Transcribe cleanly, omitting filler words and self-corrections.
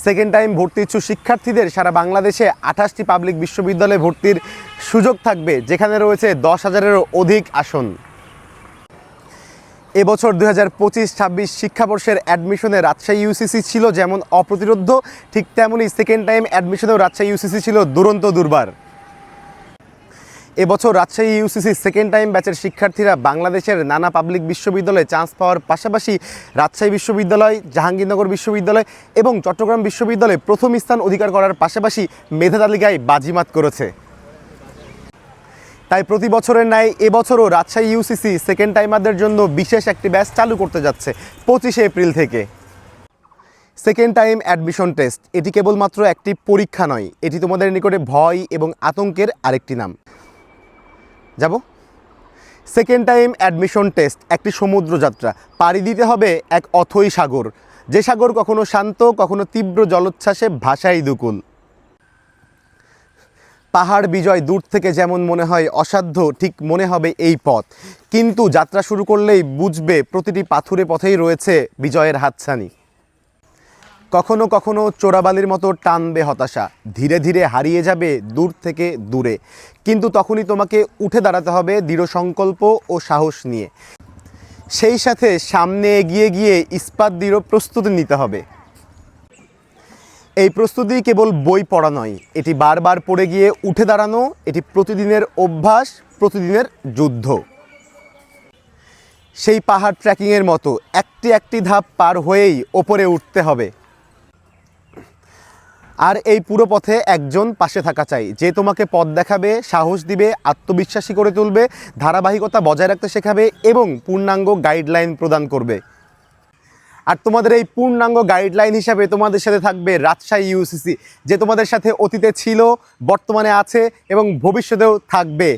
Second time ভর্তি ইচ্ছুক শিক্ষার্থীদের সারা বাংলাদেশে 28টি পাবলিক বিশ্ববিদ্যালয়ে ভর্তির সুযোগ থাকবে, যেখানে রয়েছে 10,000-এরও অধিক আসন। এবছর 2025-26 শিক্ষাবর্ষের অ্যাডমিশনে রাজশাহী ইউসিসি ছিল যেমন অপ্রতিরোধ্য, ঠিক তেমনই সেকেন্ড টাইম অ্যাডমিশনেও রাজশাহী ইউসিসি ছিল দুরন্ত দুর্বার। এবছর রাজশাহী ইউসিসি সেকেন্ড টাইম ব্যাচের শিক্ষার্থীরা বাংলাদেশের নানা পাবলিক বিশ্ববিদ্যালয়ে চান্স পাওয়ার পাশাপাশি রাজশাহী বিশ্ববিদ্যালয়, জাহাঙ্গীরনগর বিশ্ববিদ্যালয় এবং চট্টগ্রাম বিশ্ববিদ্যালয়ে প্রথম স্থান অধিকার করার পাশাপাশি মেধা তালিকায় বাজিমাত করেছে। তাই প্রতি বছরের ন্যায় এবছরও রাজশাহী ইউসিসি সেকেন্ড টাইমারদের জন্য বিশেষ একটি ব্যাচ চালু করতে যাচ্ছে 25 এপ্রিল থেকে। সেকেন্ড টাইম অ্যাডমিশন টেস্ট এটি কেবলমাত্র একটি পরীক্ষা নয়, এটি তোমাদের নিকটে ভয় এবং আতঙ্কের আরেকটি নাম। সেকেন্ড টাইম অ্যাডমিশন টেস্ট একটি সমুদ্রযাত্রা, পাড়ি দিতে হবে এক অথৈ সাগর, যে সাগর কখনো শান্ত, কখনো তীব্র জলোচ্ছ্বাসে ভাসায় দুকুল। পাহাড় বিজয় দূর থেকে যেমন মনে হয় অসাধ্য, ঠিক মনে হবে এই পথ, কিন্তু যাত্রা শুরু করলেই বুঝবে প্রতিটি পাথুরে পথেই রয়েছে বিজয়ের হাতছানি। কখনো কখনো চোরাবালির মতো টানবে হতাশা, ধীরে ধীরে হারিয়ে যাবে দূর থেকে দূরে, কিন্তু তখনই তোমাকে উঠে দাঁড়াতে হবে দৃঢ় সংকল্প ও সাহস নিয়ে। সেই সাথে সামনে এগিয়ে গিয়ে ইস্পাত দৃঢ় প্রস্তুতি নিতে হবে। এই প্রস্তুতি কেবল বই পড়া নয়, এটি বারবার পড়ে গিয়ে উঠে দাঁড়ানো, এটি প্রতিদিনের অভ্যাস, প্রতিদিনের যুদ্ধ। সেই পাহাড় ট্রেকিংয়ের মতো একটি একটি ধাপ পার হয়েই ওপরে উঠতে হবে। আর এই পুরো পথে একজন পাশে থাকা চাই, যে তোমাকে পথ দেখাবে, সাহস দিবে, আত্মবিশ্বাসী করে তুলবে, ধারাবাহিকতা বজায় রাখতে শেখাবে এবং পূর্ণাঙ্গ গাইডলাইন প্রদান করবে। আর তোমাদের এই পূর্ণাঙ্গ গাইডলাইন হিসাবে তোমাদের সাথে থাকবে রাজশাহী ইউসিসি, যে তোমাদের সাথে অতীতে ছিল, বর্তমানে আছে এবং ভবিষ্যতেও থাকবে।